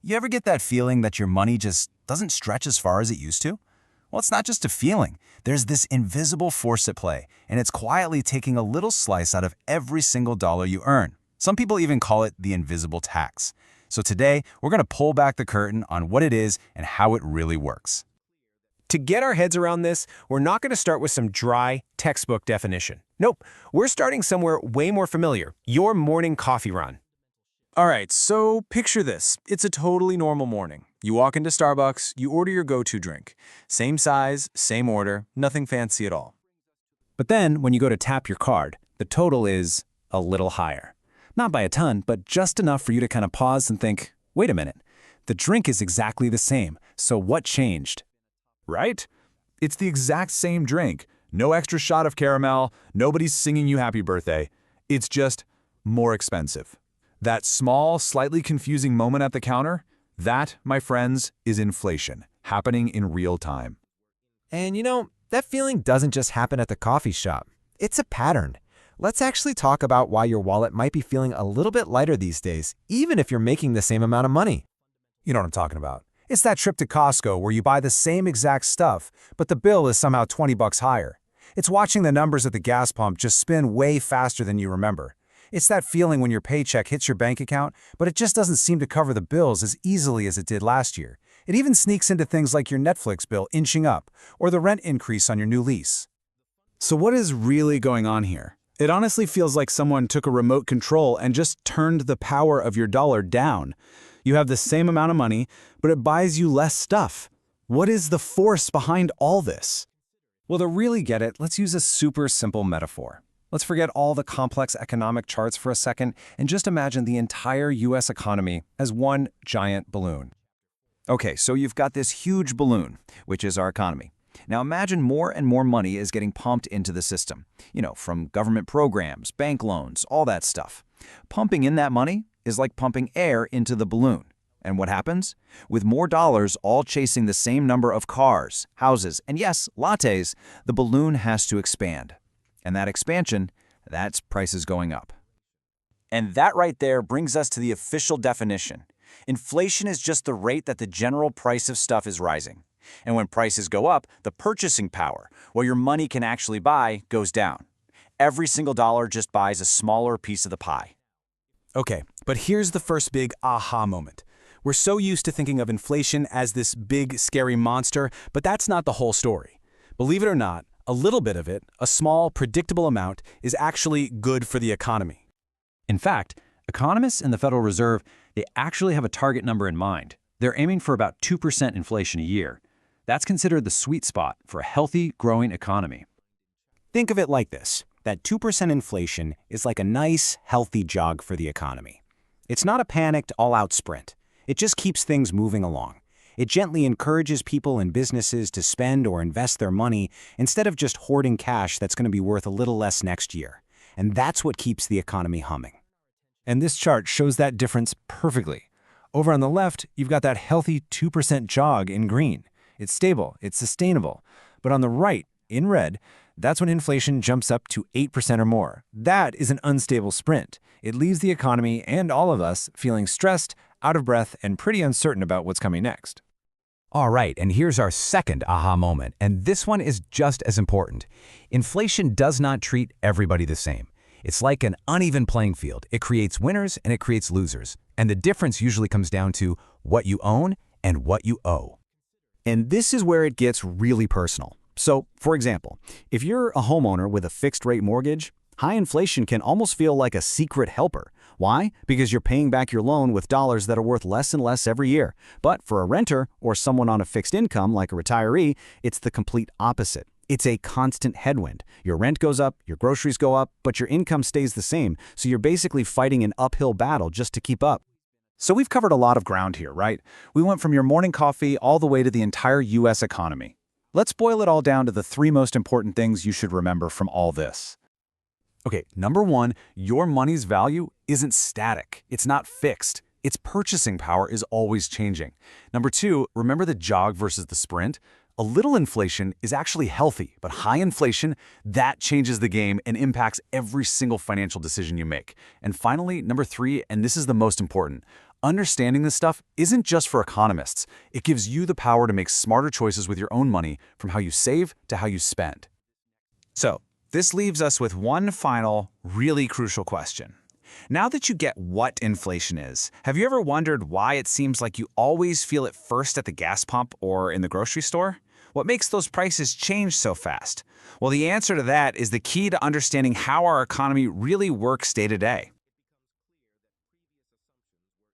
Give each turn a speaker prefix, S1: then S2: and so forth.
S1: You ever get that feeling that your money just doesn't stretch as far as it used to? Well, it's not just a feeling. There's this invisible force at play, and it's quietly taking a little slice out of every single dollar you earn. Some people even call it the invisible tax. So today, we're going to pull back the curtain on what it is and how it really works.
S2: To get our heads around this, we're not going to start with some dry textbook definition. Nope, we're starting somewhere way more familiar, your morning coffee run.
S3: All right, so picture this. It's a totally normal morning. You walk into Starbucks, you order your go-to drink. Same size, same order, nothing fancy at all.
S2: But then, when you go to tap your card, the total is a little higher. Not by a ton, but just enough for you to kind of pause and think, wait a minute, the drink is exactly the same, so what changed?
S4: Right? It's the exact same drink. No extra shot of caramel, nobody's singing you happy birthday. It's just more expensive. That small, slightly confusing moment at the counter, that, my friends, is inflation, happening in real time.
S5: And you know, that feeling doesn't just happen at the coffee shop. It's a pattern. Let's actually talk about why your wallet might be feeling a little bit lighter these days, even if you're making the same amount of money.
S1: You know what I'm talking about. It's that trip to Costco where you buy the same exact stuff, but the bill is somehow 20 bucks higher. It's watching the numbers at the gas pump just spin way faster than you remember. It's that feeling when your paycheck hits your bank account, but it just doesn't seem to cover the bills as easily as it did last year. It even sneaks into things like your Netflix bill inching up, or the rent increase on your new lease.
S4: So what is really going on here? It honestly feels like someone took a remote control and just turned the power of your dollar down. You have the same amount of money, but it buys you less stuff. What is the force behind all this?
S2: Well, to really get it, let's use a super simple metaphor. Let's forget all the complex economic charts for a second and just imagine the entire US economy as one giant balloon.
S6: Okay, so you've got this huge balloon, which is our economy. Now imagine more and more money is getting pumped into the system. You know, from government programs, bank loans, all that stuff. Pumping in that money is like pumping air into the balloon. And what happens? With more dollars all chasing the same number of cars, houses, and yes, lattes, the balloon has to expand. And that expansion, that's prices going up. And that right there brings us to the official definition. Inflation is just the rate that the general price of stuff is rising. And when prices go up, the purchasing power, what your money can actually buy, goes down. Every single dollar just buys a smaller piece of the pie.
S3: Okay, but here's the first big aha moment. We're so used to thinking of inflation as this big, scary monster, but that's not the whole story. Believe it or not, a little bit of it, a small, predictable amount, is actually good for the economy.
S6: In fact, economists in the Federal Reserve, they actually have a target number in mind. They're aiming for about 2% inflation a year. That's considered the sweet spot for a healthy, growing economy.
S2: Think of it like this. That 2% inflation is like a nice, healthy jog for the economy. It's not a panicked, all-out sprint. It just keeps things moving along. It gently encourages people and businesses to spend or invest their money instead of just hoarding cash that's going to be worth a little less next year. And that's what keeps the economy humming.
S1: And this chart shows that difference perfectly. Over on the left, you've got that healthy 2% jog in green. It's stable, it's sustainable. But on the right, in red, that's when inflation jumps up to 8% or more. That is an unstable sprint. It leaves the economy and all of us feeling stressed, out of breath, and pretty uncertain about what's coming next.
S7: All right, and here's our second aha moment, and this one is just as important. Inflation does not treat everybody the same. It's like an uneven playing field. It creates winners and it creates losers. And the difference usually comes down to what you own and what you owe.
S2: And this is where it gets really personal. So, for example, if you're a homeowner with a fixed-rate mortgage, high inflation can almost feel like a secret helper. Why? Because you're paying back your loan with dollars that are worth less and less every year. But for a renter or someone on a fixed income like a retiree, it's the complete opposite. It's a constant headwind. Your rent goes up, your groceries go up, but your income stays the same, so you're basically fighting an uphill battle just to keep up.
S3: So we've covered a lot of ground here, right? We went from your morning coffee all the way to the entire US economy. Let's boil it all down to the three most important things you should remember from all this. Okay, number one, your money's value isn't static. It's not fixed. Its purchasing power is always changing. Number two, remember the jog versus the sprint? A little inflation is actually healthy, but high inflation, that changes the game and impacts every single financial decision you make. And finally, number three, and this is the most important, Understanding this stuff isn't just for economists. It gives you the power to make smarter choices with your own money, from how you save to how you spend.
S2: So, this leaves us with one final, really crucial question. Now that you get what inflation is, have you ever wondered why it seems like you always feel it first at the gas pump or in the grocery store? What makes those prices change so fast? Well, the answer to that is the key to understanding how our economy really works day to day.